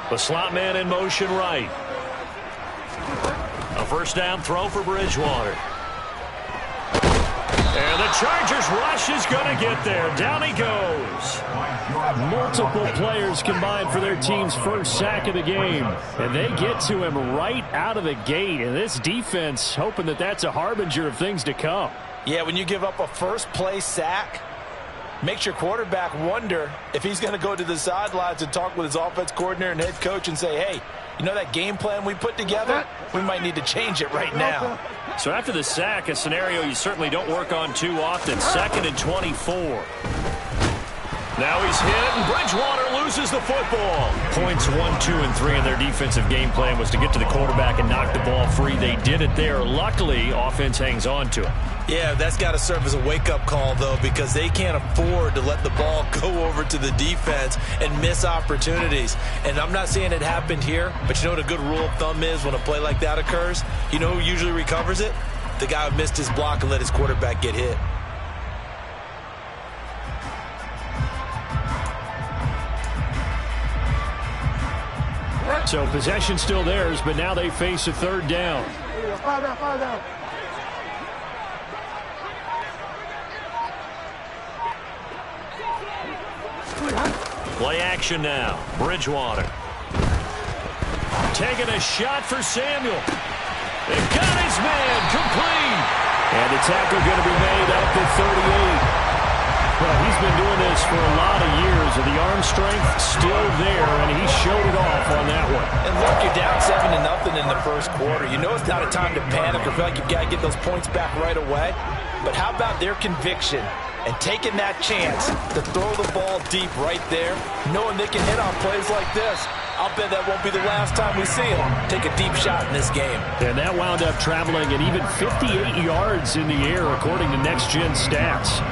The slot man in motion right. A first down throw for Bridgewater. And the Chargers rush is going to get there. Down he goes. Multiple players combined for their team's first sack of the game. And they get to him right out of the gate. And this defense hoping that that's a harbinger of things to come. Yeah, when you give up a first-play sack, makes your quarterback wonder if he's going to go to the sidelines and talk with his offense coordinator and head coach and say, hey, you know that game plan we put together? We might need to change it right now. So after the sack, a scenario you certainly don't work on too often. 2nd and 24. Now he's hit, and Bridgewater loses the football. Points 1, 2, and 3 in their defensive game plan was to get to the quarterback and knock the ball free. They did it there. Luckily, offense hangs on to it. Yeah, that's got to serve as a wake-up call, though, because they can't afford to let the ball go over to the defense and miss opportunities. And I'm not saying it happened here, but you know what a good rule of thumb is when a play like that occurs? You know who usually recovers it? The guy who missed his block and let his quarterback get hit. So possession still theirs, but now they face a third down. Play action now. Bridgewater. Taking a shot for Samuel. They got his man complete. And the tackle going to be made up at 38. Well, he's been doing this for a lot of years, and the arm strength still there, and he showed it off on that one. And look, you're down 7-0 in the first quarter. You know it's not a time to panic or feel like you've got to get those points back right away. But how about their conviction and taking that chance to throw the ball deep right there, knowing they can hit on plays like this? I'll bet that won't be the last time we see him take a deep shot in this game. And that wound up traveling at even 58 yards in the air, according to Next Gen Stats.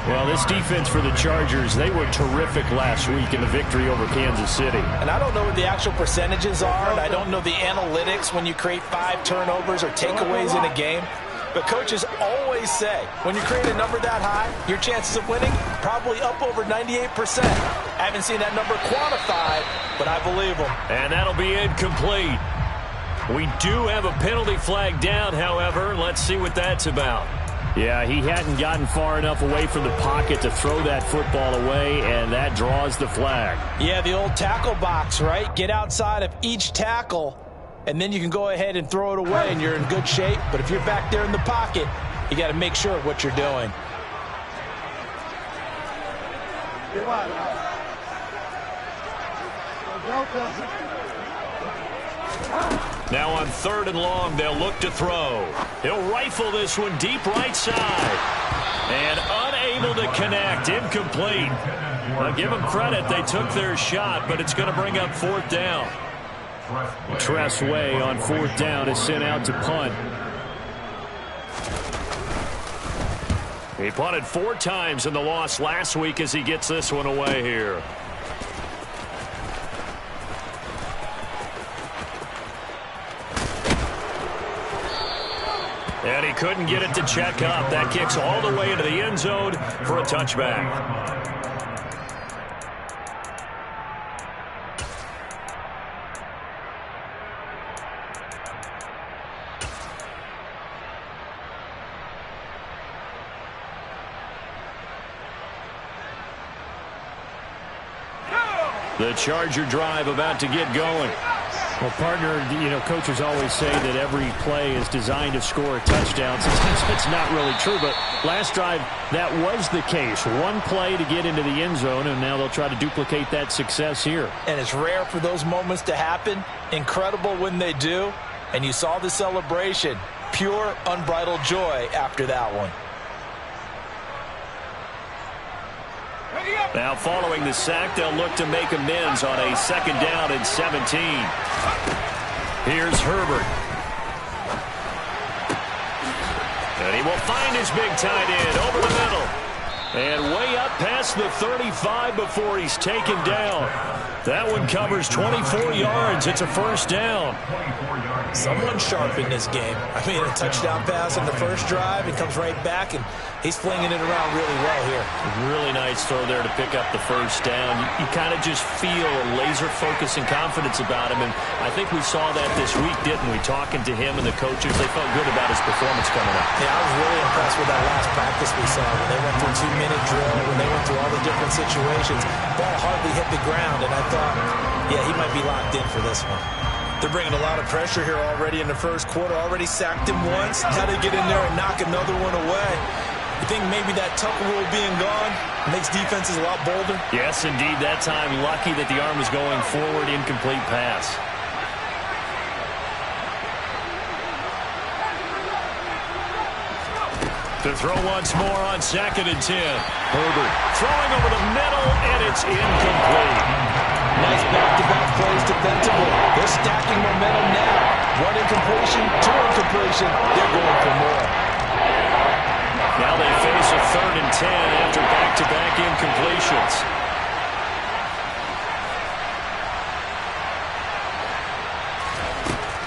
Well, this defense for the Chargers, they were terrific last week in the victory over Kansas City. And I don't know what the actual percentages are, and I don't know the analytics when you create 5 turnovers or takeaways in a game. But coaches always say, when you create a number that high, your chances of winning probably up over 98%. I haven't seen that number quantified, but I believe them. And that'll be incomplete. We do have a penalty flag down, however. Let's see what that's about. Yeah, he hadn't gotten far enough away from the pocket to throw that football away, and that draws the flag. Yeah, the old tackle box, right? Get outside of each tackle, and then you can go ahead and throw it away, and you're in good shape. But if you're back there in the pocket, you got to make sure of what you're doing. Now on 3rd and long, they'll look to throw. He'll rifle this one deep right side. And unable to connect. Incomplete. Now give them credit. They took their shot, but it's going to bring up 4th down. Tress Way on 4th down is sent out to punt. He punted 4 times in the loss last week as he gets this one away here. And he couldn't get it to check up. That kicks all the way into the end zone for a touchback. The Charger drive about to get going. Well, partner, you know, coaches always say that every play is designed to score a touchdown. Sometimes that's not really true, but last drive, that was the case. One play to get into the end zone, and now they'll try to duplicate that success here. And it's rare for those moments to happen. Incredible when they do. And you saw the celebration. Pure, unbridled joy after that one. Now following the sack, they'll look to make amends on a 2nd down and 17. Here's Herbert. And he will find his big tight end over the middle. And way up past the 35 before he's taken down. That one covers 24 yards. It's a first down. Someone sharp in this game. I mean, a touchdown pass on the first drive. It comes right back, and he's flinging it around really well here. Really nice throw there to pick up the first down. You kind of just feel a laser focus and confidence about him, and I think we saw that this week, didn't we? Talking to him and the coaches, they felt good about his performance coming up. Yeah, I was really impressed with that last practice we saw when they went through a 2-minute drill, when they went through all the different situations. Ball hardly hit the ground, and I thought, yeah, he might be locked in for this one. They're bringing a lot of pressure here already in the first quarter. Already sacked him once. Now they get in there and knock another one away. You think maybe that Tucker rule being gone makes defenses a lot bolder? Yes, indeed. That time, lucky that the arm was going forward. Incomplete pass. To throw once more on 2nd and 10. Herbert throwing over the middle, and it's incomplete. Nice back-to-back plays defensively. They're stacking momentum now. 1 incompletion, 2 incompletion. They're going for more. Now they face a 3rd and 10 after back-to-back incompletions.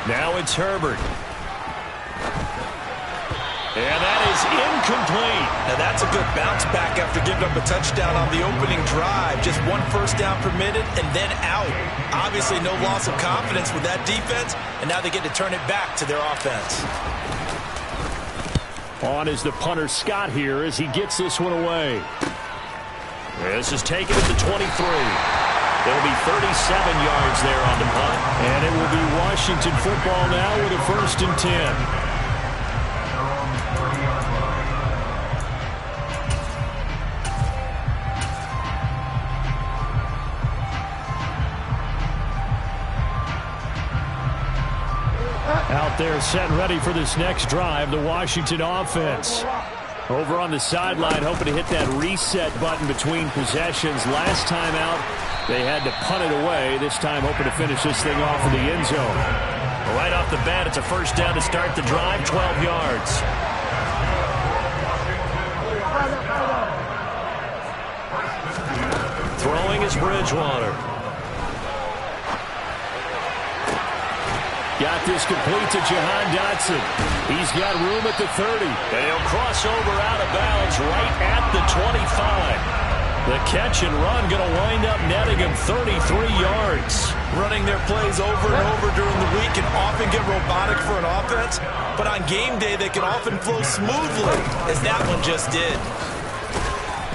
Now it's Herbert. And that is incomplete. Now that's a good bounce back after giving up a touchdown on the opening drive. Just 1 first down permitted and then out. Obviously no loss of confidence with that defense, and now they get to turn it back to their offense. On is the punter Scott here as he gets this one away. This is taken at the 23. It'll be 37 yards there on the punt. And it will be Washington football now with a 1st and 10. Out there set and ready for this next drive, the Washington offense. Over on the sideline, hoping to hit that reset button between possessions. Last time out, they had to punt it away. This time, hoping to finish this thing off in the end zone. Right off the bat, it's a first down to start the drive, 12 yards. Throwing is Bridgewater. Got this complete to Jahan Dotson. He's got room at the 30. And he'll cross over out of bounds right at the 25. The catch and run going to wind up netting him 33 yards. Running their plays over and over during the week can often get robotic for an offense, but on game day they can often flow smoothly, as that one just did.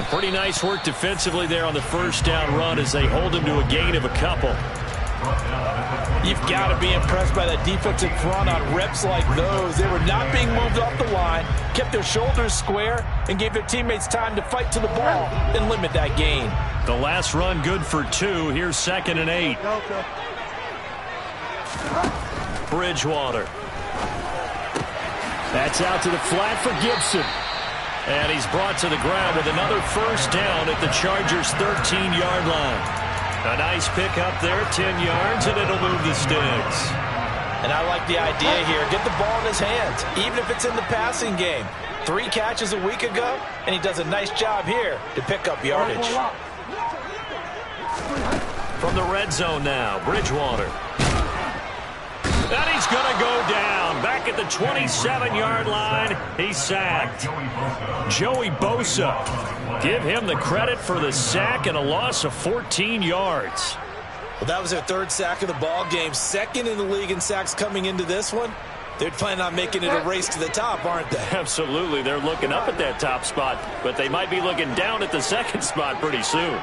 Pretty nice work defensively there on the first down run as they hold him to a gain of a couple. You've got to be impressed by that defensive front on reps like those. They were not being moved off the line, kept their shoulders square, and gave their teammates time to fight to the ball and limit that gain. The last run good for 2. Here's 2nd and 8. Bridgewater. That's out to the flat for Gibson. And he's brought to the ground with another first down at the Chargers' 13-yard line. A nice pick up there, 10 yards, and it'll move the sticks. And I like the idea here. Get the ball in his hands, even if it's in the passing game. 3 catches a week ago, and he does a nice job here to pick up yardage. From the red zone now, Bridgewater. And he's going to go down. Back at the 27-yard line, he's sacked. Joey Bosa. Give him the credit for the sack and a loss of 14 yards. Well, that was their 3rd sack of the ball game. 2nd in the league in sacks coming into this one. They're planning on making it a race to the top, aren't they? Absolutely. They're looking up at that top spot, but they might be looking down at the 2nd spot pretty soon.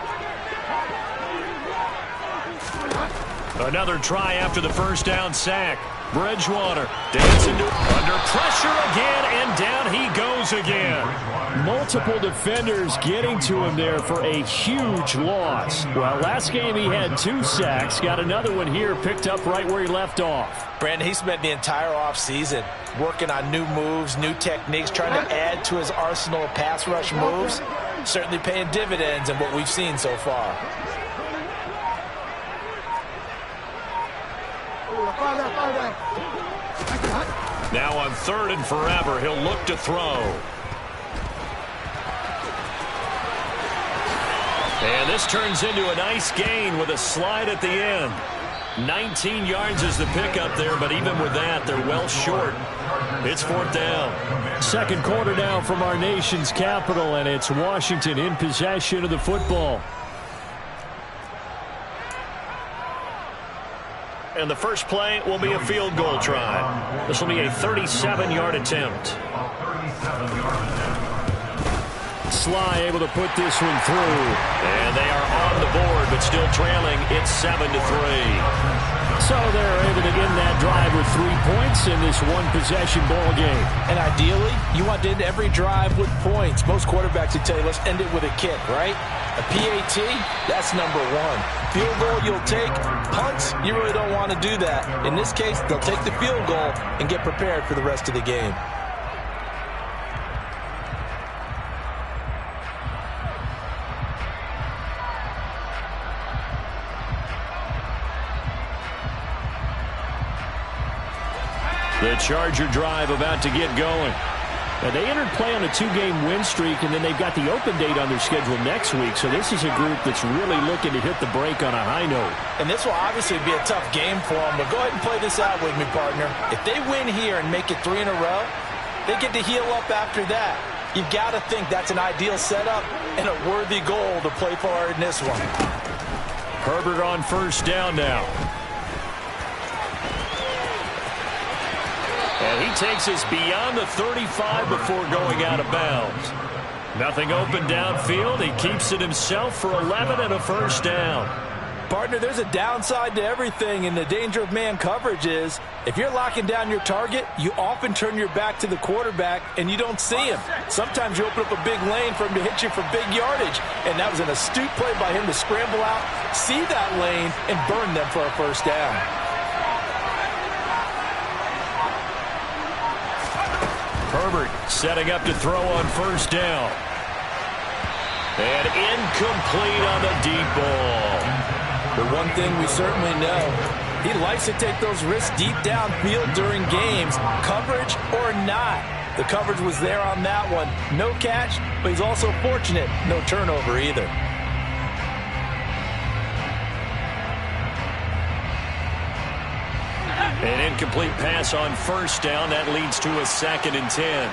Another try after the first down sack. Bridgewater dancing under pressure again, and down he goes again. Multiple defenders getting to him there for a huge loss. Well, last game he had 2 sacks. Got another one here, picked up right where he left off. Brandon, he spent the entire offseason working on new moves, new techniques, trying to add to his arsenal of pass rush moves. Certainly paying dividends in what we've seen so far. Now on 3rd and forever, he'll look to throw. And this turns into a nice gain with a slide at the end. 19 yards is the pickup there, but even with that, they're well short. It's 4th down. Second quarter now from our nation's capital, and it's Washington in possession of the football. And the first play will be a field goal try. This will be a 37-yard attempt. Sly able to put this one through. And they are on the board, but still trailing. It's 7-3. So they're able to end that drive with 3 points in this one-possession ball game. And ideally, you want to end every drive with points. Most quarterbacks would tell you, let's end it with a kick, right? A PAT, that's number one. Field goal, you'll take. Punts, you really don't want to do that. In this case, they'll take the field goal and get prepared for the rest of the game. The Charger drive about to get going. Now, they entered play on a 2-game win streak, and then they've got the open date on their schedule next week. So this is a group that's really looking to hit the break on a high note. And this will obviously be a tough game for them, but go ahead and play this out with me, partner. If they win here and make it 3 in a row, they get to heal up after that. You've got to think that's an ideal setup and a worthy goal to play for in this one. Herbert on first down now. And he takes us beyond the 35 before going out of bounds. Nothing open downfield. He keeps it himself for 11 and a first down. Partner, there's a downside to everything, and the danger of man coverage is if you're locking down your target, you often turn your back to the quarterback and you don't see him. Sometimes you open up a big lane for him to hit you for big yardage, and that was an astute play by him to scramble out, see that lane, and burn them for a first down. Herbert setting up to throw on first down. And incomplete on the deep ball. The one thing we certainly know, he likes to take those risks deep downfield during games, coverage or not. The coverage was there on that one. No catch, but he's also fortunate. No turnover either. An incomplete pass on first down. That leads to a 2nd and 10.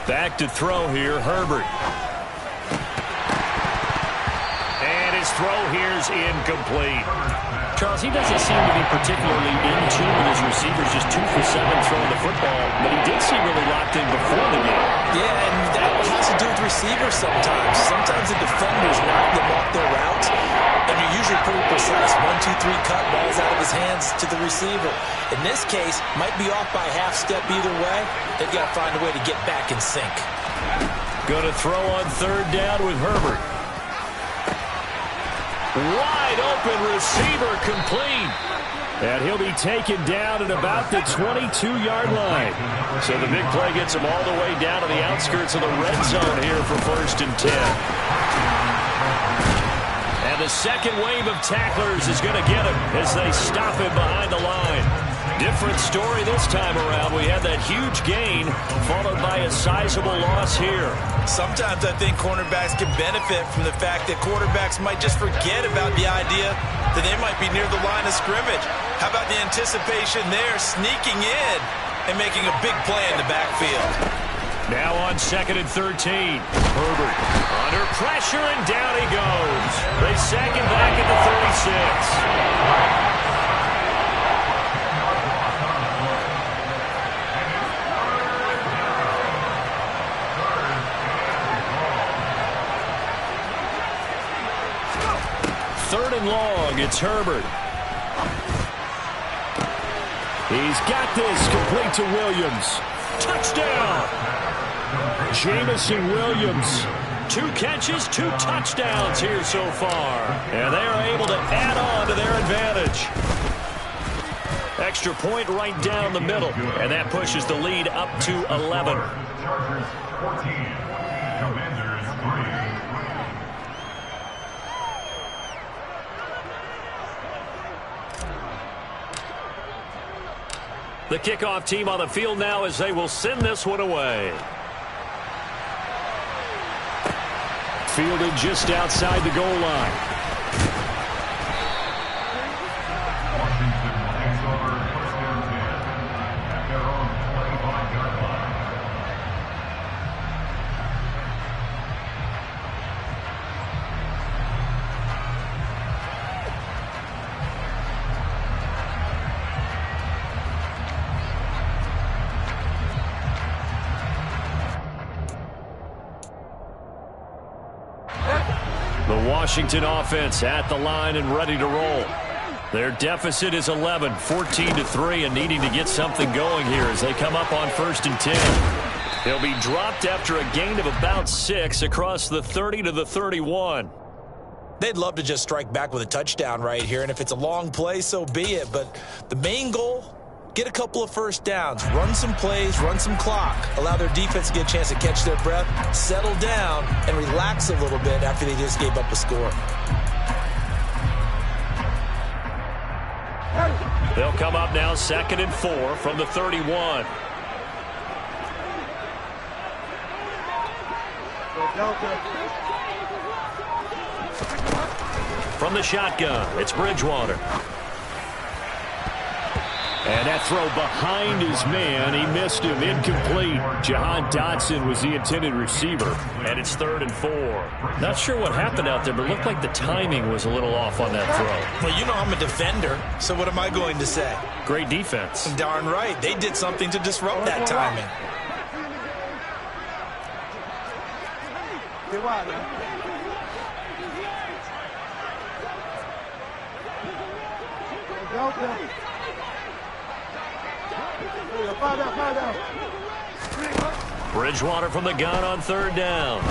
Back to throw here, Herbert. His throw here's incomplete. Charles, he doesn't seem to be particularly in tune with his receivers, just 2 for 7 throwing the football, but he did seem really locked in before the game. Yeah, and that has to do with receivers sometimes. Sometimes the defenders knock them off their routes, and you're usually pretty precise. 1, 2, 3 cut, balls out of his hands to the receiver. In this case, might be off by half step either way. They've got to find a way to get back in sync. Going to throw on third down with Herbert. Wide open receiver complete. And he'll be taken down at about the 22-yard line. So the big play gets him all the way down to the outskirts of the red zone here for 1st and 10. And the second wave of tacklers is going to get him as they stop him behind the line. Different story this time around. We had that huge gain followed by a sizable loss here. Sometimes I think cornerbacks can benefit from the fact that quarterbacks might just forget about the idea that they might be near the line of scrimmage. How about the anticipation there, sneaking in and making a big play in the backfield? Now on 2nd and 13. Herbert under pressure, and down he goes. They sack him back at the 36. 3rd and long, it's Herbert. He's got this, complete to Williams. Touchdown! Jamison Williams. 2 catches, 2 touchdowns here so far. And they are able to add on to their advantage. Extra point right down the middle, and that pushes the lead up to 11. Chargers 14, Commanders 3. The kickoff team on the field now as they will send this one away. Fielded just outside the goal line. Washington takes over first down 10 at their own 25-yard line. The Washington offense at the line and ready to roll. Their deficit is 11, 14-3, and needing to get something going here as they come up on 1st and 10. They'll be dropped after a gain of about 6 across the 30 to the 31. They'd love to just strike back with a touchdown right here, and if it's a long play, so be it. But the main goal, get a couple of first downs, run some plays, run some clock, allow their defense to get a chance to catch their breath, settle down, and relax a little bit after they just gave up a score. They'll come up now 2nd and 4 from the 31. From the shotgun, it's Bridgewater. And that throw behind his man, he missed him, incomplete. Jahan Dotson was the intended receiver. And it's 3rd and 4. Not sure what happened out there, but it looked like the timing was a little off on that throw. Well, you know I'm a defender, so what am I going to say? Great defense. Darn right. They did something to disrupt that timing. Bridgewater from the gun on 3rd down.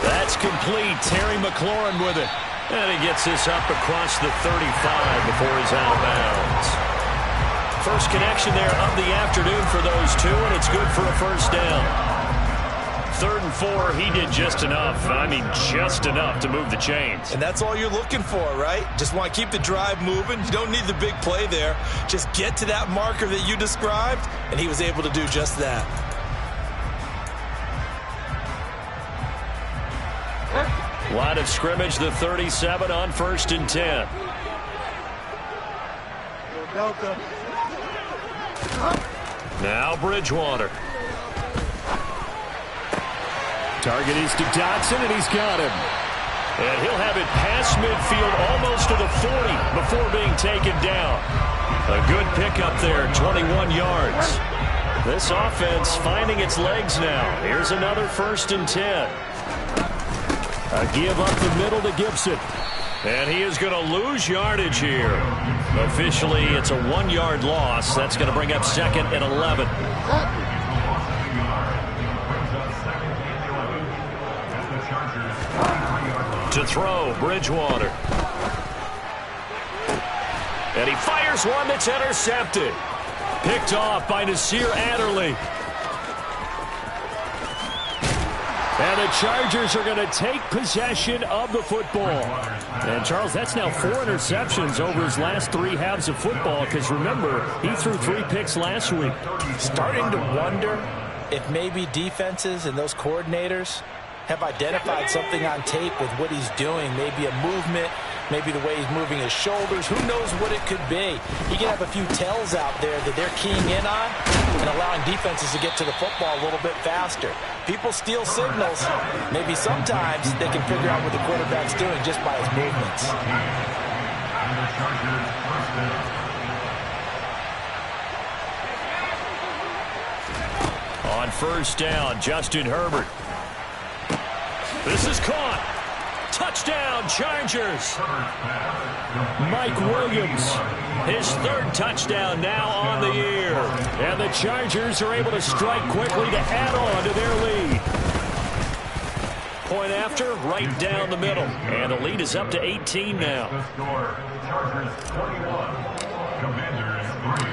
That's complete. Terry McLaurin with it. And he gets this up across the 35 before he's out of bounds. First connection there of the afternoon for those two, and it's good for a first down. 3rd and 4, he did just enough. I mean, just enough to move the chains. And that's all you're looking for, right? Just want to keep the drive moving. You don't need the big play there. Just get to that marker that you described, and he was able to do just that. Line of scrimmage, the 37 on 1st and 10. Now Bridgewater. Target is to Dotson, and he's got him. And he'll have it past midfield almost to the 40 before being taken down. A good pickup there, 21 yards. This offense finding its legs now. Here's another 1st and 10. A give up the middle to Gibson. And he is going to lose yardage here. Officially, it's a 1-yard loss. That's going to bring up 2nd and 11. To throw, Bridgewater. And he fires one that's intercepted. Picked off by Nasir Adderley. And the Chargers are going to take possession of the football. And, Charles, that's now 4 interceptions over his last 3 halves of football, because, remember, he threw 3 picks last week. Starting to wonder if maybe defenses and those coordinators have identified something on tape with what he's doing. Maybe a movement, maybe the way he's moving his shoulders. Who knows what it could be? He can have a few tells out there that they're keying in on and allowing defenses to get to the football a little bit faster. People steal signals. Maybe sometimes they can figure out what the quarterback's doing just by his movements. On 1st down, Justin Herbert. This is caught. Touchdown, Chargers. Mike Williams. His 3rd touchdown now on the year. And the Chargers are able to strike quickly to add on to their lead. Point after, right down the middle. And the lead is up to 18 now. The score, Chargers 21, Commanders 3.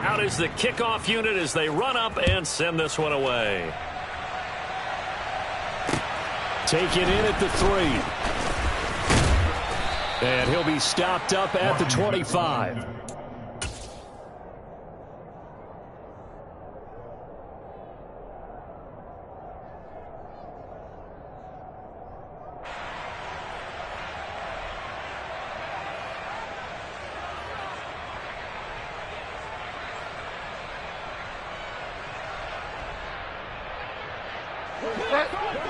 Out is the kickoff unit as they run up and send this one away. Taken in at the 3. And he'll be stopped up at the 25.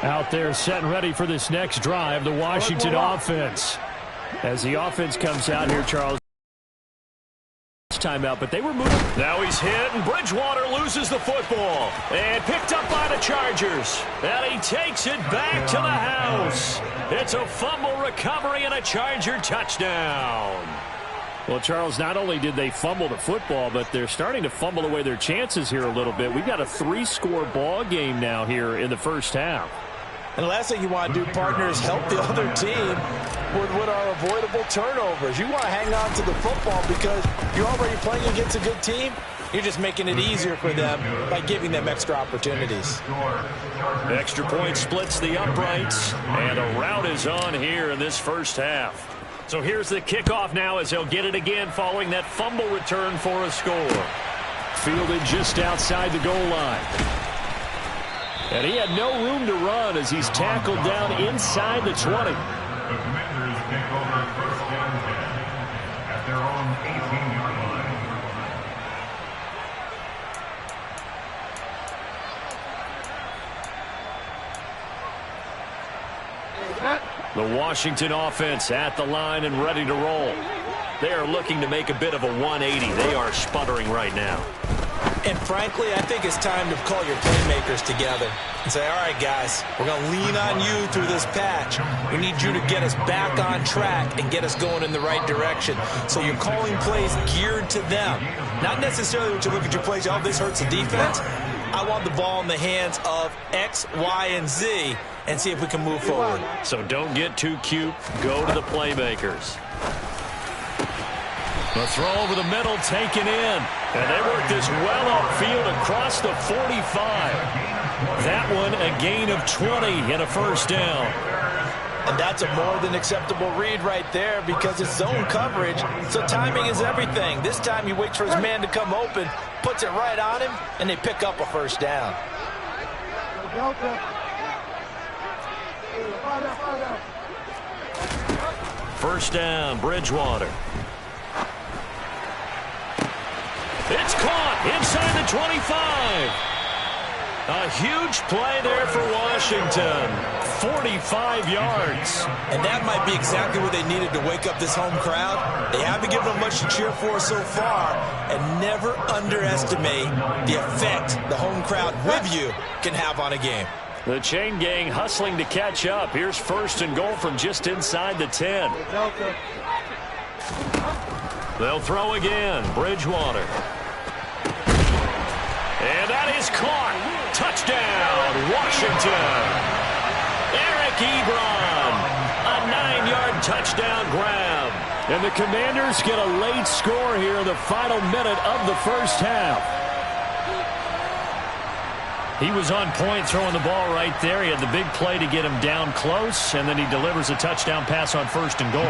Out there set and ready for this next drive, the Washington offense. As the offense comes out here, Charles, timeout, but they were moving. Now he's hit, and Bridgewater loses the football. And picked up by the Chargers. And he takes it back to the house. It's a fumble recovery and a Charger touchdown. Well, Charles, not only did they fumble the football, but they're starting to fumble away their chances here a little bit. We've got a 3-score ball game now here in the first half. And the last thing you want to do, partner, is help the other team with what are avoidable turnovers. You want to hang on to the football because you're already playing against a good team. You're just making it easier for them by giving them extra opportunities. Extra point splits the uprights, and a rout is on here in this first half. So here's the kickoff now as they'll get it again following that fumble return for a score. Fielded just outside the goal line. And he had no room to run as he's tackled down inside the 20. The Commanders take over first down 10 at their own 18-yard line. The Washington offense at the line and ready to roll. They are looking to make a bit of a 180. They are sputtering right now. And frankly, I think it's time to call your playmakers together and say, all right, guys, we're going to lean on you through this patch. We need you to get us back on track and get us going in the right direction. So you're calling plays geared to them. Not necessarily when you look at your plays, oh, this hurts the defense. I want the ball in the hands of X, Y, and Z and see if we can move forward. So don't get too cute. Go to the playmakers. The throw over the middle taken in. And they work this well upfield across the 45. That one a gain of 20 and a first down. And that's a more than acceptable read right there because it's zone coverage, so timing is everything. This time he waits for his man to come open, puts it right on him, and they pick up a first down. First down, Bridgewater. It's caught inside the 25. A huge play there for Washington. 45 yards. And that might be exactly what they needed to wake up this home crowd. They haven't given them much to cheer for so far. And never underestimate the effect the home crowd with you can have on a game. The chain gang hustling to catch up. Here's first and goal from just inside the 10. They'll throw again. Bridgewater. And that is caught. Touchdown, Washington. Eric Ebron. A 9-yard touchdown grab. And the Commanders get a late score here in the final minute of the first half. He was on point throwing the ball right there. He had the big play to get him down close, and then he delivers a touchdown pass on first and goal.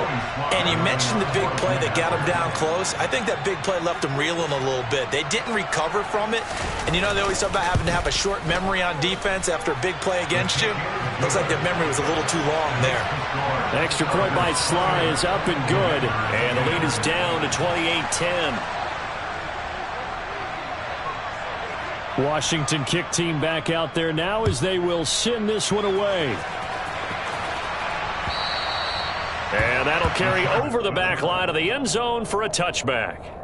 And you mentioned the big play that got him down close. I think that big play left him reeling a little bit. They didn't recover from it. And you know, they always talk about having to have a short memory on defense after a big play against you. Looks like their memory was a little too long there. Extra point by Sly is up and good. And the lead is down to 28-10. Washington kick team back out there now as they will send this one away. And that'll carry over the back line of the end zone for a touchback.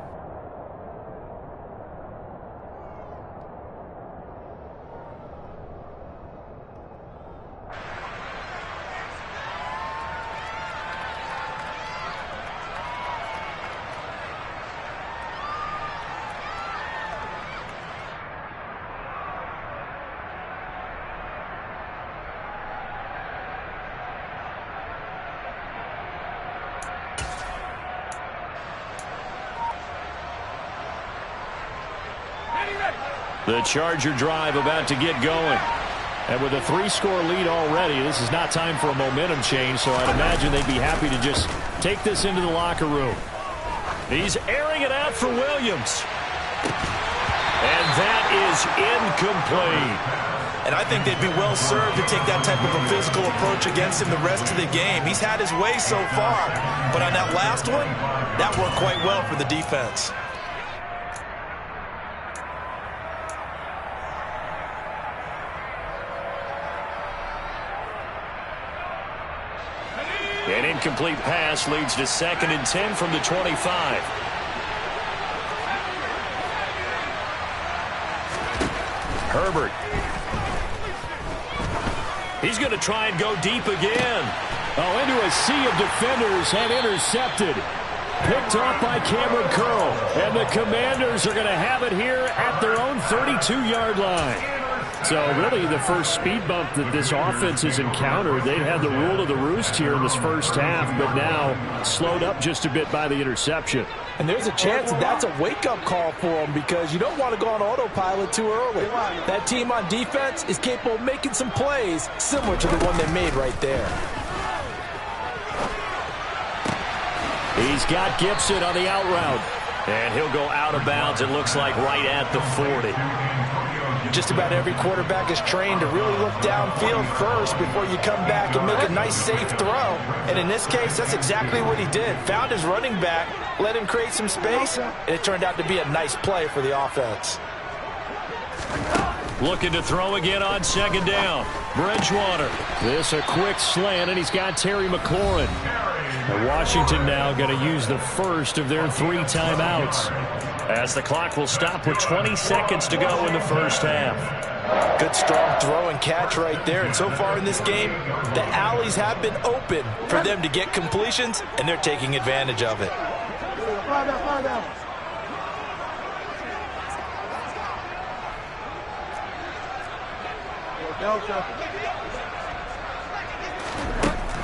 The Charger drive about to get going. And with a 3-score lead already, this is not time for a momentum change, so I'd imagine they'd be happy to just take this into the locker room. He's airing it out for Williams. And that is incomplete. And I think they'd be well served to take that type of a physical approach against him the rest of the game. He's had his way so far. But on that last one, that worked quite well for the defense. An incomplete pass leads to 2nd and 10 from the 25. Herbert. He's going to try and go deep again. Oh, into a sea of defenders and intercepted. Picked off by Cameron Curl. And the Commanders are going to have it here at their own 32-yard line. So really the first speed bump that this offense has encountered. They had the rule of the roost here in this first half, but now slowed up just a bit by the interception. And there's a chance that that's a wake-up call for them because you don't want to go on autopilot too early. That team on defense is capable of making some plays similar to the one they made right there. He's got Gibson on the out route. And he'll go out of bounds, it looks like, right at the 40. Just about every quarterback is trained to really look downfield first before you come back and make a nice, safe throw. And in this case, that's exactly what he did. Found his running back, let him create some space, and it turned out to be a nice play for the offense. Looking to throw again on 2nd down. Bridgewater. This a quick slant, and he's got Terry McLaurin. And Washington now going to use the first of their 3 timeouts. As the clock will stop with 20 seconds to go in the first half. Good strong throw and catch right there. And so far in this game, the alleys have been open for them to get completions, and they're taking advantage of it.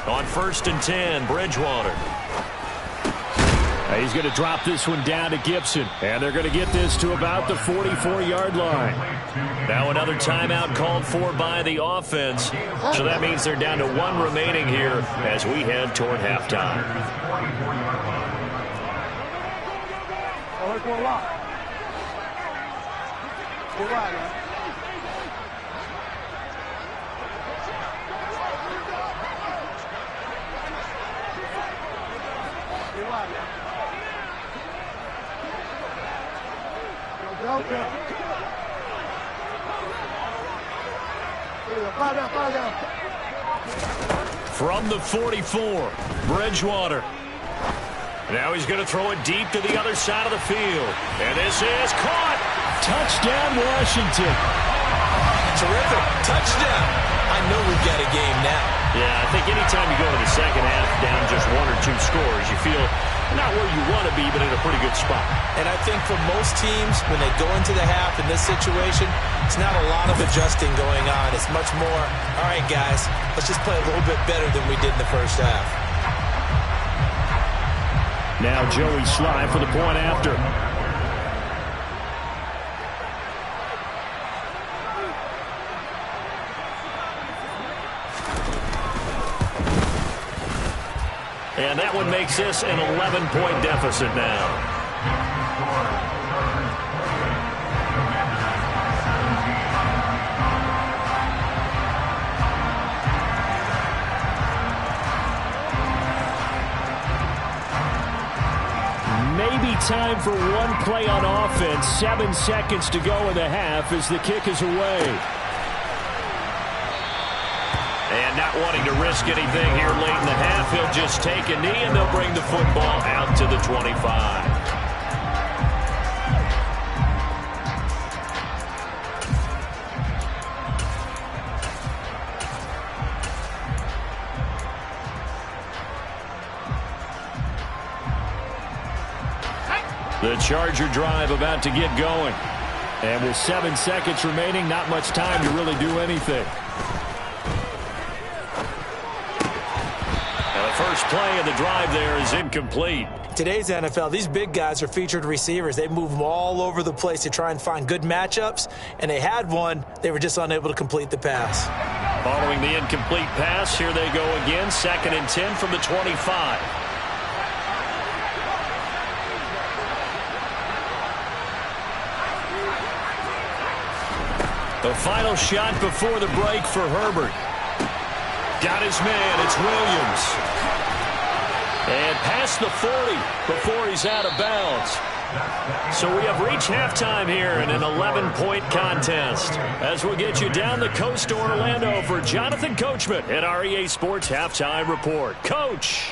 On 1st and 10, Bridgewater. He's going to drop this one down to Gibson. And they're going to get this to about the 44-yard line. Now another timeout called for by the offense. So that means they're down to 1 remaining here as we head toward halftime. From the 44, Bridgewater. Now he's going to throw it deep to the other side of the field. And this is caught. Touchdown, Washington. Terrific. Touchdown. I know we've got a game now. Yeah, I think anytime you go to the second half down just 1 or 2 scores, you feel not where you want to be, but in a pretty good spot. And I think for most teams, when they go into the half in this situation, it's not a lot of adjusting going on. It's much more, all right, guys, let's just play a little bit better than we did in the first half. Now Joey Sly for the point after. And that one makes this an 11-point deficit now. Maybe time for one play on offense. 7 seconds to go in the half as the kick is away. And not wanting to risk anything here late in the half, he'll just take a knee and they'll bring the football out to the 25. The Charger drive about to get going. And with 7 seconds remaining, not much time to really do anything. First play of the drive there is incomplete. Today's NFL, these big guys are featured receivers. They move them all over the place to try and find good matchups, and they had one. They were just unable to complete the pass. Following the incomplete pass, here they go again. 2nd and 10 from the 25. The final shot before the break for Herbert. Got his man. It's Williams. And past the 40 before he's out of bounds. So we have reached halftime here in an 11-point contest. As we'll get you down the coast to Orlando for Jonathan Coachman at our EA Sports Halftime Report. Coach.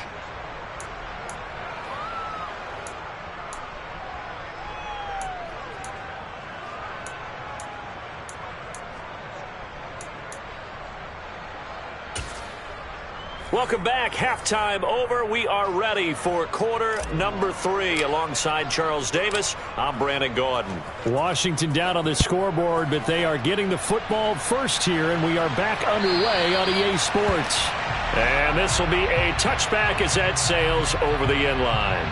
Welcome back. Halftime over. We are ready for quarter number 3. Alongside Charles Davis, I'm Brandon Gaudin. Washington down on the scoreboard, but they are getting the football first here, and we are back underway on EA Sports. And this will be a touchback as that sails over the end line.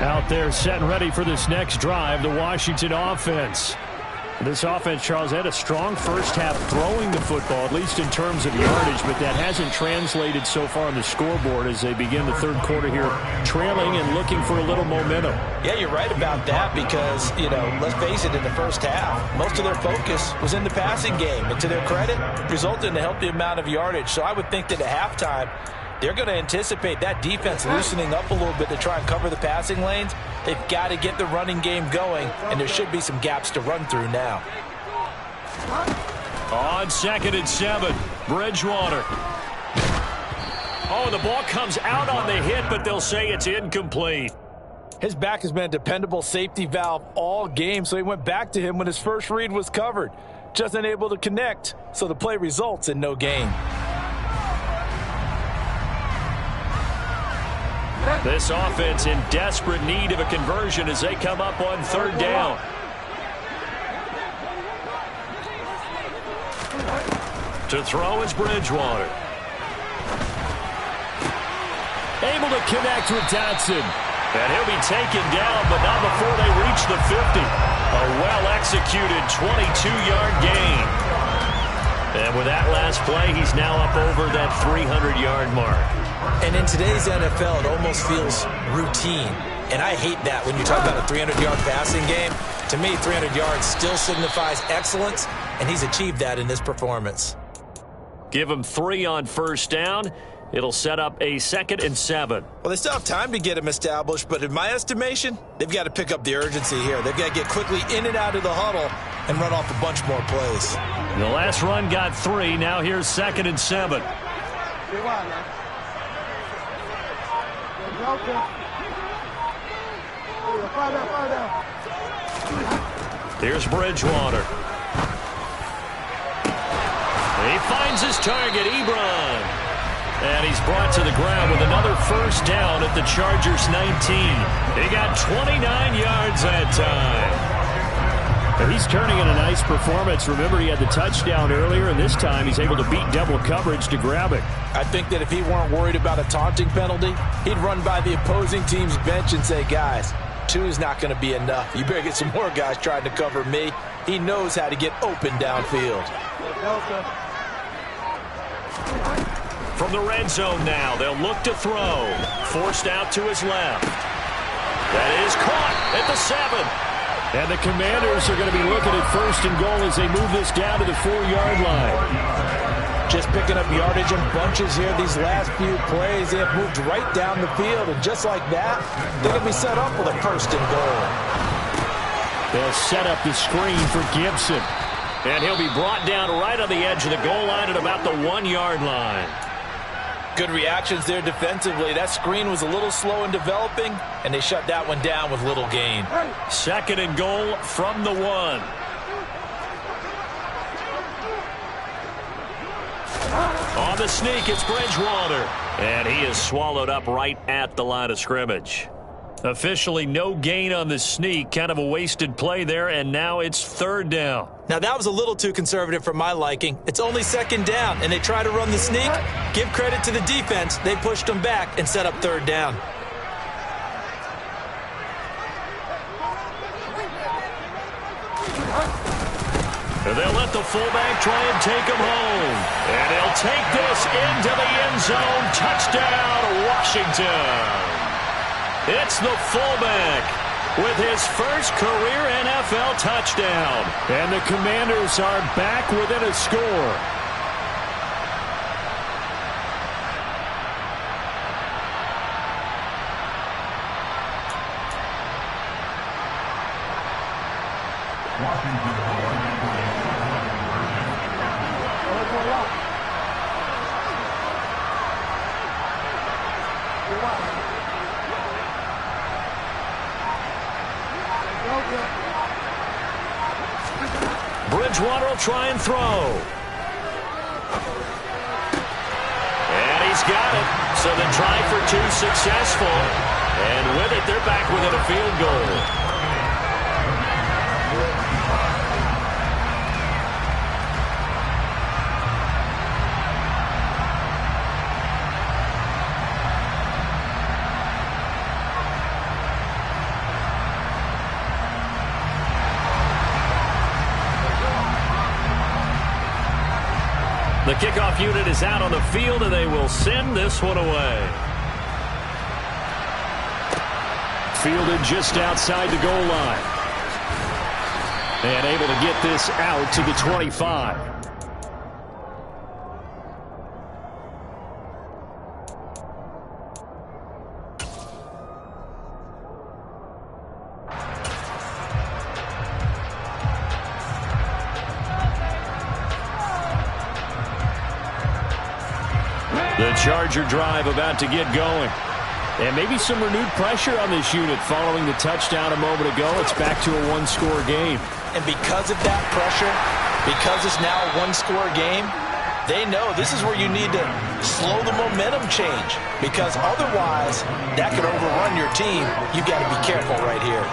Out there set and ready for this next drive, the Washington offense. This offense, Charles, had a strong first half throwing the football, at least in terms of yardage, but that hasn't translated so far on the scoreboard as they begin the third quarter here, trailing and looking for a little momentum. Yeah, you're right about that because, let's face it, in the first half, most of their focus was in the passing game. And to their credit, resulted in a healthy amount of yardage. So I would think that at halftime, they're going to anticipate that defense loosening up a little bit to try and cover the passing lanes. They've got to get the running game going, and there should be some gaps to run through now. On 2nd and 7, Bridgewater. Oh, the ball comes out on the hit, but they'll say it's incomplete. His back has been a dependable safety valve all game, so he went back to him when his first read was covered. Just unable to connect, so the play results in no gain. This offense in desperate need of a conversion as they come up on 3rd down. To throw is Bridgewater. Able to connect with Dotson. And he'll be taken down, but not before they reach the 50. A well-executed 22-yard gain. And with that last play, he's now up over that 300-yard mark. And in today's NFL, it almost feels routine. And I hate that when you talk about a 300-yard passing game. To me, 300 yards still signifies excellence, and he's achieved that in this performance. Give him 3 on 1st down. It'll set up a 2nd and 7. Well, they still have time to get him established, but in my estimation, they've got to pick up the urgency here. They've got to get quickly in and out of the huddle and run off a bunch more plays. The last run got 3. Now here's 2nd and 7. Here's Bridgewater. He finds his target, Ebron. And he's brought to the ground with another 1st down at the Chargers 19. He got 29 yards that time. He's turning in a nice performance. Remember, he had the touchdown earlier, and this time he's able to beat double coverage to grab it. I think that if he weren't worried about a taunting penalty, he'd run by the opposing team's bench and say, guys, 2 is not going to be enough. You better get some more guys trying to cover me. He knows how to get open downfield. From the red zone now, they'll look to throw. Forced out to his left. That is caught at the 7. And the Commanders are going to be looking at 1st and goal as they move this down to the 4-yard line. Just picking up yardage in bunches here these last few plays. They have moved right down the field, and just like that, they're going to be set up with a 1st and goal. They'll set up the screen for Gibson. And he'll be brought down right on the edge of the goal line at about the 1-yard line. Good reactions there defensively. That screen was a little slow in developing, and they shut that one down with little gain. 2nd and goal from the 1. On the sneak, it's Bridgewater. And he is swallowed up right at the line of scrimmage. Officially no gain on the sneak. Kind of a wasted play there, and now it's third down. Now, that was a little too conservative for my liking. It's only second down, and they try to run the sneak. Give credit to the defense. They pushed them back and set up third down. And they'll let the fullback try and take him home. And he'll take this into the end zone. Touchdown, Washington. It's the fullback with his first career NFL touchdown. And the Commanders are back within a score. Bridgewater will try and throw. And he's got it. So the try for two successful. And with it, they're back within a field goal. The kickoff unit is out on the field, and they will send this one away. Fielded just outside the goal line. And able to get this out to the 25. The Charger drive about to get going. And maybe some renewed pressure on this unit following the touchdown a moment ago. It's back to a one-score game. And because of that pressure, because it's now a one-score game, they know this is where you need to slow the momentum change. Because otherwise, that could overrun your team. You've got to be careful right here.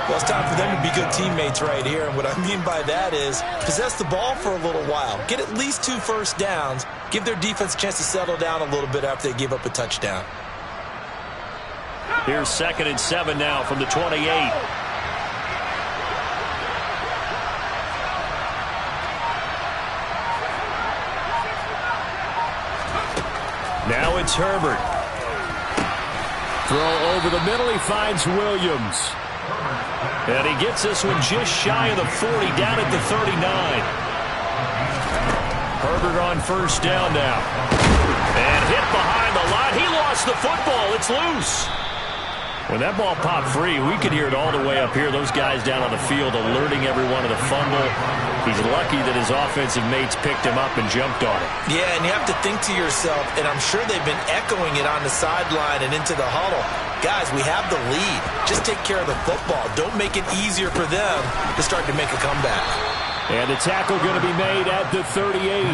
Well, it's time for them to be good teammates right here. And what I mean by that is possess the ball for a little while. Get at least 2 first downs. Give their defense a chance to settle down a little bit after they give up a touchdown. Here's 2nd and 7 now from the 28. Now it's Herbert. Throw over the middle. He finds Williams. And he gets this one just shy of the 40, down at the 39. Herbert on first down now. And hit behind the line. He lost the football. It's loose. When that ball popped free, we could hear it all the way up here. Those guys down on the field alerting everyone of the fumble. He's lucky that his offensive mates picked him up and jumped on it. Yeah, and you have to think to yourself, and I'm sure they've been echoing it on the sideline and into the huddle. Guys, we have the lead. Just take care of the football. Don't make it easier for them to start to make a comeback. And the tackle going to be made at the 38.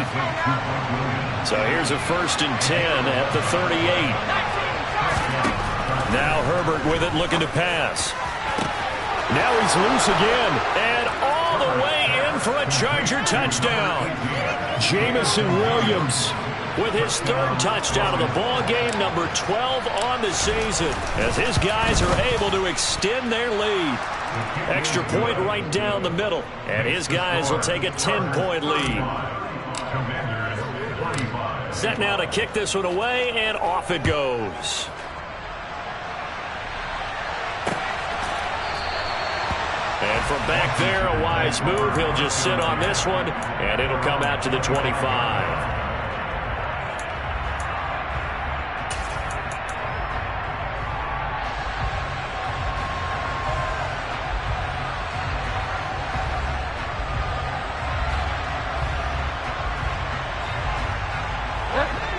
So here's a 1st and 10 at the 38. Now Herbert with it, looking to pass. Now he's loose again. And all the way in for a Charger touchdown. Jameson Williams with his 3rd touchdown of the ball game, number 12 on the season, as his guys are able to extend their lead. Extra point right down the middle, and his guys will take a 10-point lead. Set now to kick this one away, and off it goes. And from back there, a wise move. He'll just sit on this one, and it'll come out to the 25.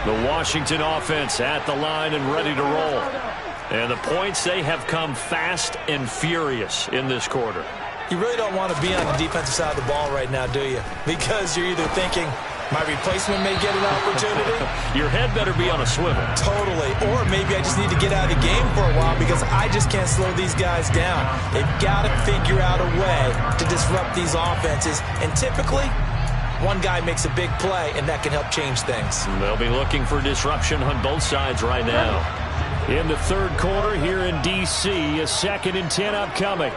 The Washington offense at the line and ready to roll. And the points, they have come fast and furious in this quarter. You really don't want to be on the defensive side of the ball right now, do you? Because you're either thinking, My replacement may get an opportunity. Your head better be on a swivel. Totally. Or maybe I just need to get out of the game for a while because I just can't slow these guys down. They've got to figure out a way to disrupt these offenses. And typically, one guy makes a big play, and that can help change things. They'll be looking for disruption on both sides right now. In the third quarter here in D.C., a 2nd and 10 upcoming.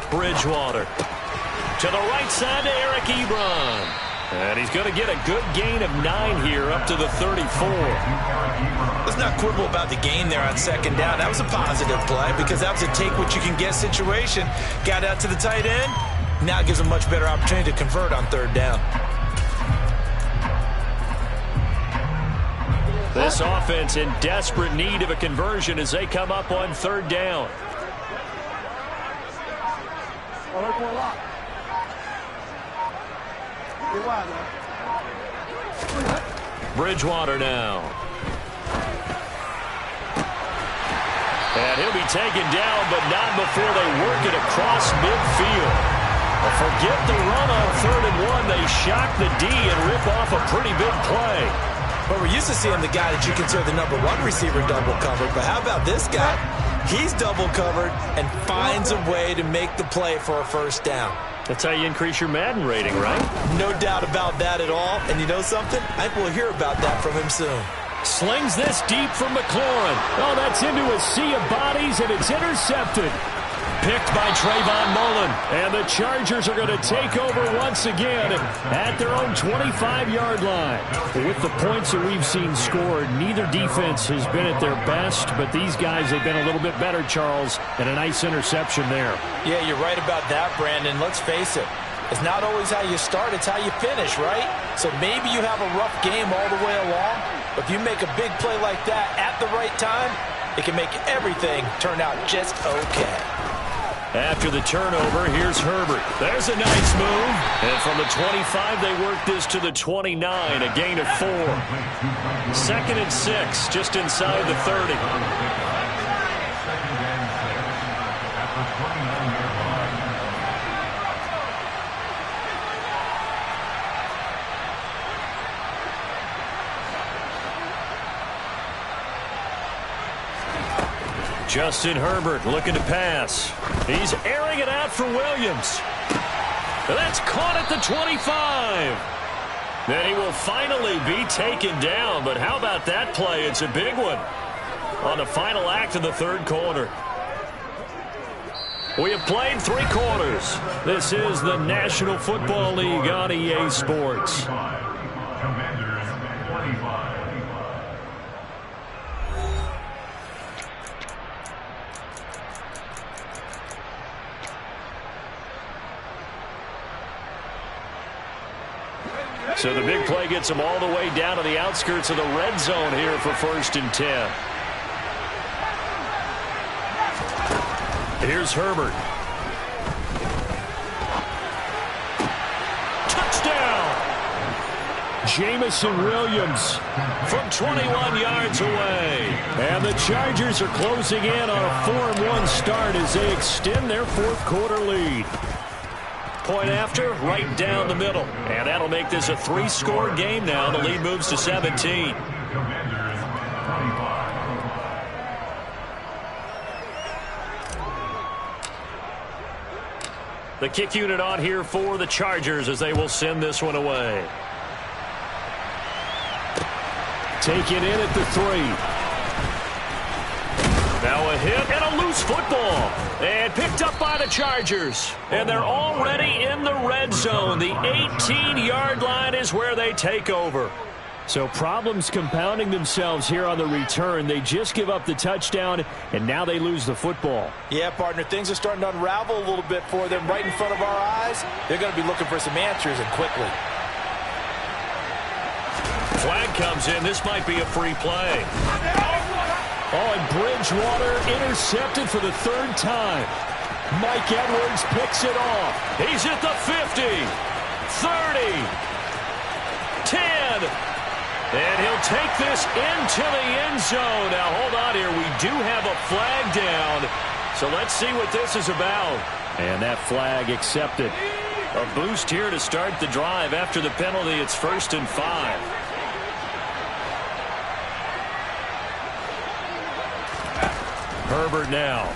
Bridgewater. To the right side to Eric Ebron. And he's going to get a good gain of 9 here up to the 34. Let's not quibble about the gain there on 2nd down. That was a positive play because that was a take-what-you-can-get situation. Got out to the tight end. Now it gives them a much better opportunity to convert on 3rd down. This offense in desperate need of a conversion as they come up on 3rd down. Bridgewater now. And he'll be taken down, but not before they work it across midfield. Forget the run on 3rd and 1. They shock the D and rip off a pretty big play. But we're used to seeing the guy that you consider the #1 receiver double covered. But how about this guy? He's double covered and finds a way to make the play for a 1st down. That's how you increase your Madden rating, right? No doubt about that at all. And you know something? I think we'll hear about that from him soon. Slings this deep from McLaurin. Oh, that's into a sea of bodies, and it's intercepted. Picked by Trayvon Mullen. And the Chargers are going to take over once again at their own 25-yard line. With the points that we've seen scored, neither defense has been at their best, but these guys have been a little bit better, Charles, and a nice interception there. Yeah, you're right about that, Brandon. Let's face it. It's not always how you start, it's how you finish, right? So maybe you have a rough game all the way along, but if you make a big play like that at the right time, it can make everything turn out just okay. After the turnover, here's Herbert. There's a nice move. And from the 25, they work this to the 29, a gain of 4. 2nd and 6, just inside the 30. Justin Herbert looking to pass. He's airing it out for Williams. That's caught at the 25. Then he will finally be taken down. But how about that play? It's a big one on the final act of the 3rd quarter. We have played 3 quarters. This is the National Football League on EA Sports. Commanders 25. So the big play gets them all the way down to the outskirts of the red zone here for 1st and 10. Here's Herbert. Touchdown! Jamison Williams From 21 yards away. And the Chargers are closing in on a 4-1 start as they extend their 4th quarter lead. Point after, right down the middle. And that'll make this a 3-score game now. The lead moves to 17. Commanders 25. The kick unit on here for the Chargers as they will send this one away. Taken in at the 3. Now a hit and a loose football. And picked up by the Chargers. And they're already in the red zone. The 18-yard line is where they take over. So problems compounding themselves here on the return. They just give up the touchdown, and now they lose the football. Yeah, partner, things are starting to unravel a little bit for them right in front of our eyes. They're going to be looking for some answers, and quickly. Flag comes in. This might be a free play. Oh, and Bridgewater intercepted for the 3rd time. Mike Edwards picks it off. He's at the 50, 30, 10. And he'll take this into the end zone. Now, hold on here. We do have a flag down. So let's see what this is about. And that flag accepted. A boost here to start the drive. After the penalty, it's 1st and 5. Herbert now.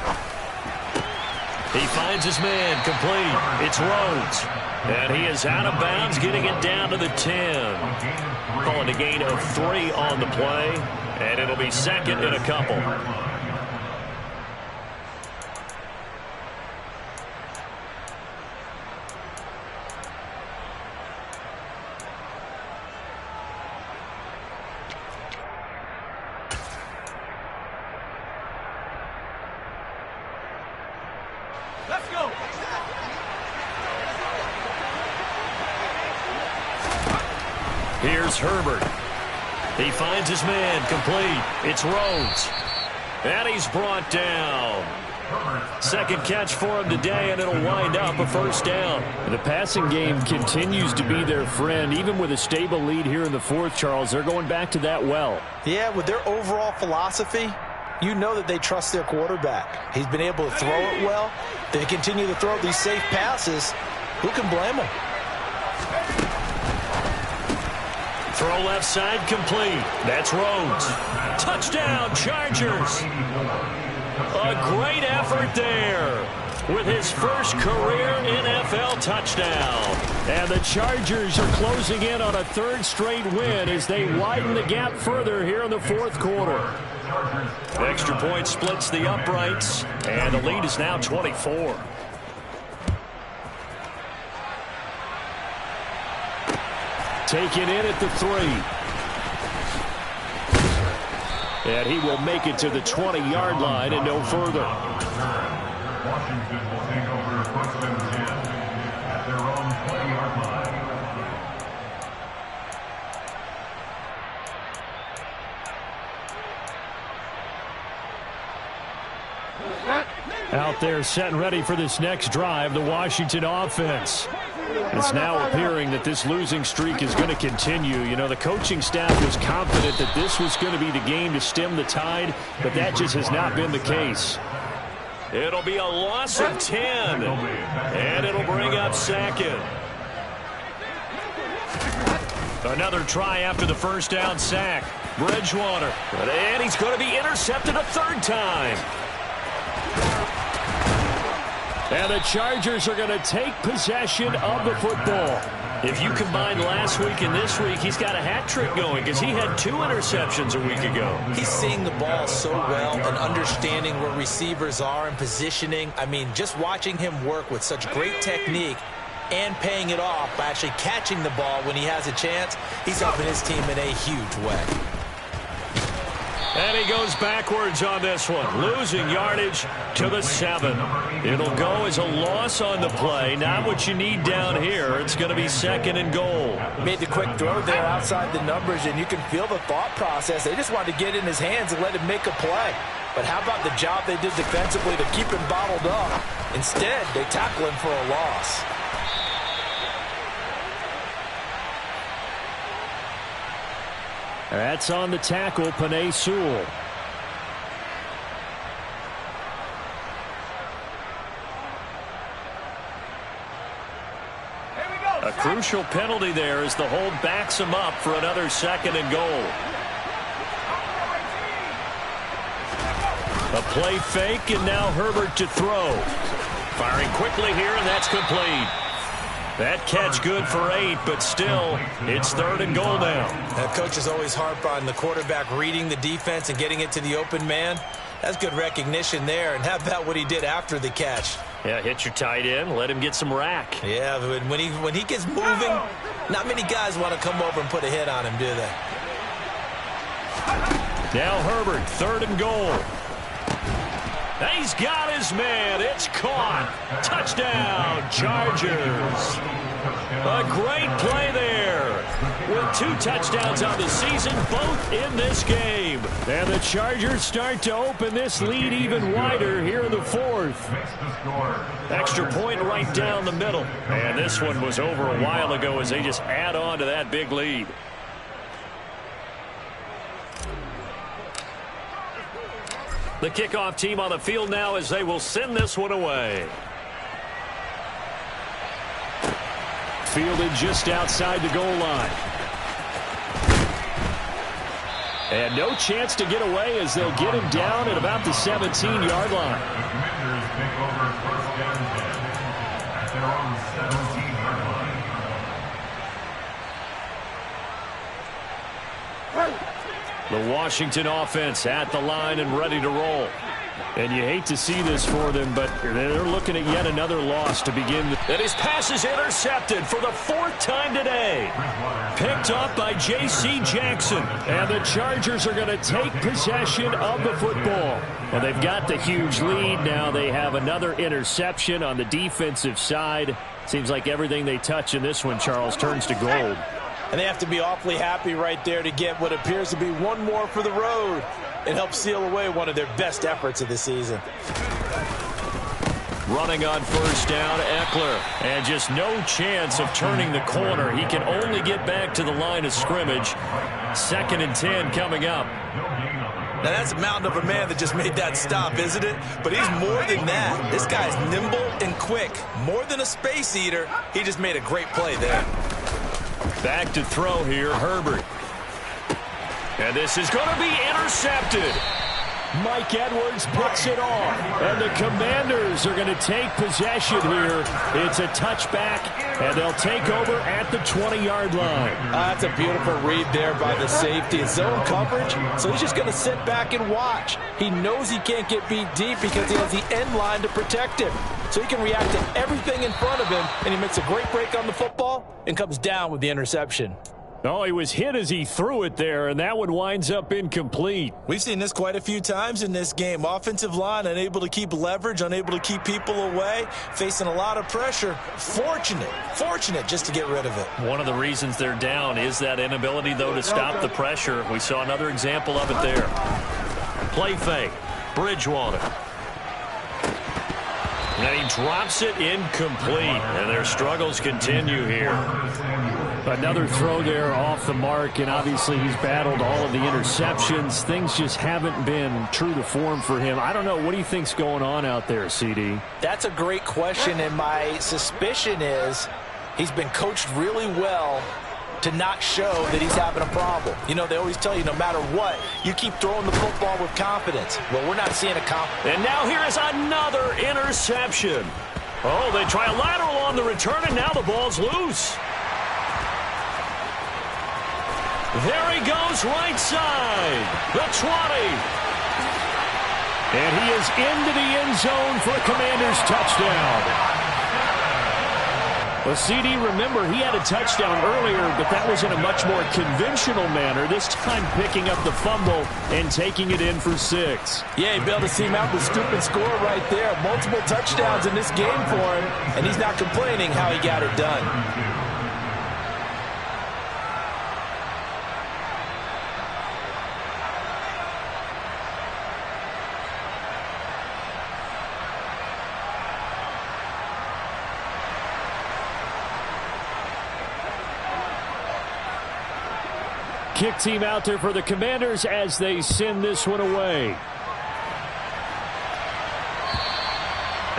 He finds his man, complete. It's Rhodes. And he is out of bounds, getting it down to the 10. Calling a gain of 3 on the play. And it'll be 2nd and a couple. Let's go. Here's Herbert. He finds his man, complete. It's Rhodes. And he's brought down. Second catch for him today, and it'll wind up a 1st down. The passing game continues to be their friend. Even with a stable lead here in the 4th, Charles, they're going back to that well. Yeah, with their overall philosophy, you know that they trust their quarterback. He's been able to throw it well. They continue to throw these safe passes. Who can blame them? Throw left side, complete. That's Rhodes. Touchdown, Chargers. A great effort there with his first career NFL touchdown. And the Chargers are closing in on a 3rd straight win as they widen the gap further here in the 4th quarter. Extra point splits the uprights, and the lead is now 24. Taken in at the 3. And he will make it to the 20-yard line and no further. Washington will take over 1st and 10 at their own 20-yard line. Out there set and ready for this next drive, the Washington offense. It's now appearing that this losing streak is going to continue. You know, the coaching staff was confident that this was going to be the game to stem the tide, but that just has not been the case. It'll be a loss of 10, and it'll bring up 2nd. Another try after the 1st down sack. Bridgewater, and he's going to be intercepted a 3rd time. And the Chargers are going to take possession of the football. If you combine last week and this week, he's got a hat trick going because he had 2 interceptions a week ago. He's seeing the ball so well and understanding where receivers are and positioning. I mean, just watching him work with such great technique and paying it off by actually catching the ball when he has a chance, he's helping his team in a huge way. And he goes backwards on this one, losing yardage to the 7. It'll go as a loss on the play. Not what you need down here. It's going to be 2nd and goal. Made the quick throw there outside the numbers, and you can feel the thought process. They just wanted to get in his hands and let him make a play. But how about the job they did defensively to keep him bottled up? Instead, they tackle him for a loss. That's on the tackle, Penei Sewell. A crucial penalty there as the hold backs him up for another 2nd and goal. A play fake, and now Herbert to throw. Firing quickly here, and that's complete. That catch good for 8, but still, it's 3rd and goal now. Coaches always harp on the quarterback reading the defense and getting it to the open man. That's good recognition there. And how about what he did after the catch? Yeah, hit your tight end, let him get some rack. Yeah, but when he gets moving, not many guys want to come over and put a hit on him, do they? Now Herbert, 3rd and goal. He's got his man. It's caught. Touchdown, Chargers. A great play there. With 2 touchdowns on the season, both in this game. And the Chargers start to open this lead even wider here in the 4th. Extra point right down the middle. And this one was over a while ago as they just add on to that big lead. The kickoff team on the field now as they will send this one away. fielded just outside the goal line. And no chance to get away as they'll get him down at about the 17-yard line. The Commanders take over first down and 10 at their own 17-yard line. The Washington offense at the line and ready to roll. And you hate to see this for them, but they're looking at yet another loss to begin. And his pass is intercepted for the 4th time today. Picked up by J.C. Jackson. And the Chargers are going to take possession of the football. Well, they've got the huge lead. Now they have another interception on the defensive side. Seems like everything they touch in this one, Charles, turns to gold. And they have to be awfully happy right there to get what appears to be one more for the road. It helps seal away one of their best efforts of the season. Running on first down, Eckler. And just no chance of turning the corner. He can only get back to the line of scrimmage. 2nd and 10 coming up. Now that's a mountain of a man that just made that stop, isn't it? But he's more than that. This guy's nimble and quick. More than a space eater. He just made a great play there. Back to throw here, Herbert. And this is going to be intercepted. Mike Edwards picks it off. And the Commanders are going to take possession here. It's a touchback, and they'll take over at the 20-yard line. That's a beautiful read there by the safety. It's zone coverage, so he's just going to sit back and watch. He knows he can't get beat deep because he has the end line to protect him. So he can react to everything in front of him, and he makes a great break on the football and comes down with the interception. Oh, he was hit as he threw it there, and that one winds up incomplete. We've seen this quite a few times in this game. Offensive line unable to keep leverage, unable to keep people away, facing a lot of pressure. Fortunate just to get rid of it. One of the reasons they're down is that inability, though, to stop the pressure. We saw another example of it there. Play fake. Bridgewater. And he drops it incomplete. And their struggles continue here. Another throw there off the mark, and obviously he's battled all of the interceptions. Things just haven't been true to form for him. I don't know. What do you think's going on out there, CD? That's a great question, and my suspicion is he's been coached really well to not show that he's having a problem. You know, they always tell you no matter what, you keep throwing the football with confidence. Well, we're not seeing a confidence. And now here is another interception. Oh, they try a lateral on the return, and now the ball's loose. There he goes, right side. The 20. And he is into the end zone for a Commanders touchdown. Well, CD, remember, he had a touchdown earlier, but that was in a much more conventional manner, this time picking up the fumble and taking it in for 6. Yeah, you'll be able to see him out the scoop and score right there. Multiple touchdowns in this game for him, and he's not complaining how he got it done. Kick team out there for the Commanders as they send this one away.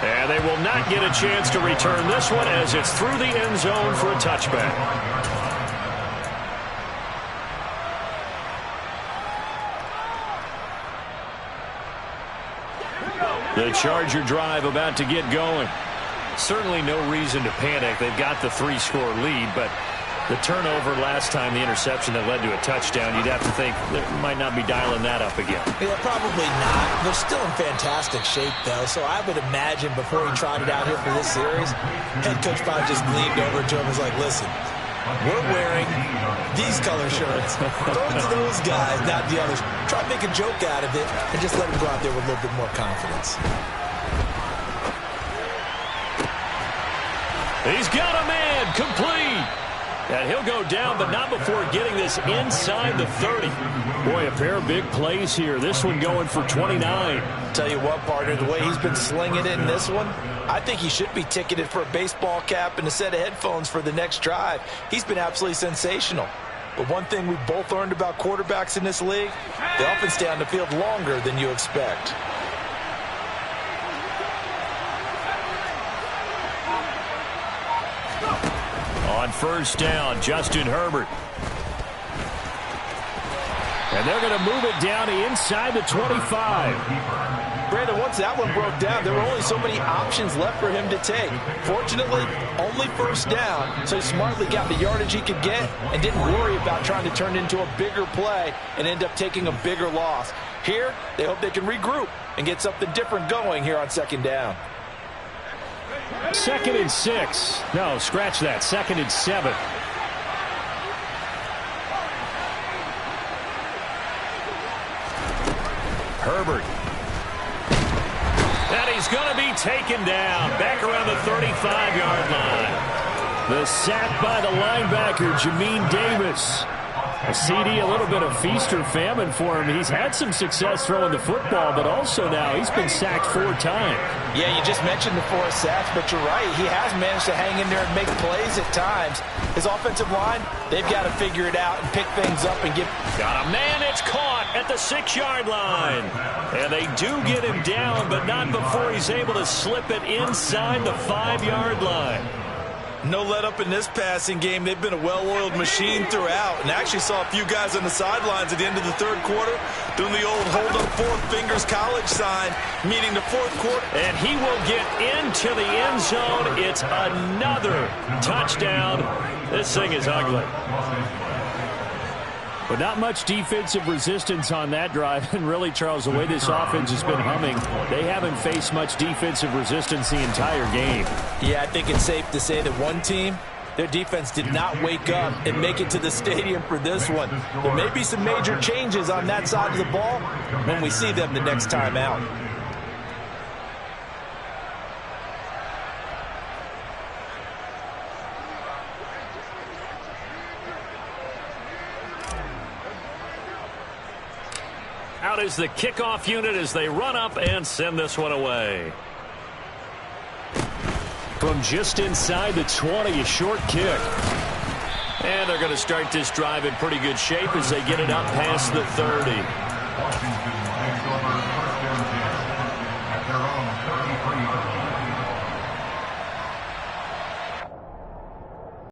And they will not get a chance to return this one as it's through the end zone for a touchback. The Charger drive about to get going. Certainly no reason to panic. They've got the 3-score lead, but the turnover last time, the interception that led to a touchdown, you'd have to think they might not be dialing that up again. Yeah, probably not. They're still in fantastic shape, though, so I would imagine before he trotted out here for this series, head coach probably just leaned over to him and was like, listen, we're wearing these color shirts. Throw it to those guys, not the others. Try to make a joke out of it and just let him go out there with a little bit more confidence. He's got a man, complete. And he'll go down, but not before getting this inside the 30. Boy, a pair of big plays here. This one going for 29. Tell you what, partner, the way he's been slinging it in this one, I think he should be ticketed for a baseball cap and a set of headphones for the next drive. He's been absolutely sensational. But one thing we both learned about quarterbacks in this league, they often stay on the field longer than you expect. On first down. Justin Herbert. And they're going to move it down to inside the 25. Brandon, once that one broke down, there were only so many options left for him to take. Fortunately, only first down, so he smartly got the yardage he could get and didn't worry about trying to turn it into a bigger play and end up taking a bigger loss. Here, they hope they can regroup and get something different going here on second down. 2nd and 6. No, scratch that. 2nd and 7. Herbert. And he's going to be taken down back around the 35-yard line. The sack by the linebacker, Jamin Davis. A CD, a little bit of feast or famine for him. He's had some success throwing the football, but also now he's been sacked 4 times. Yeah, you just mentioned the 4 sacks, but you're right. He has managed to hang in there and make plays at times. His offensive line, they've got to figure it out and pick things up and get... Got a man, it's caught at the 6-yard line. And they do get him down, but not before he's able to slip it inside the 5-yard line. No let up in this passing game. They've been a well-oiled machine throughout, and actually saw a few guys on the sidelines at the end of the third quarter doing the old hold up 4 fingers college sign, meaning the fourth quarter. And he will get into the end zone. It's another touchdown. This thing is ugly. But not much defensive resistance on that drive. And really, Charles, the way this offense has been humming, they haven't faced much defensive resistance the entire game. Yeah, I think it's safe to say that one team, their defense did not wake up and make it to the stadium for this one. There may be some major changes on that side of the ball when we see them the next time out. Out is the kickoff unit as they run up and send this one away. From just inside the 20, a short kick. And they're going to start this drive in pretty good shape as they get it up past the 30. Washington takes over first down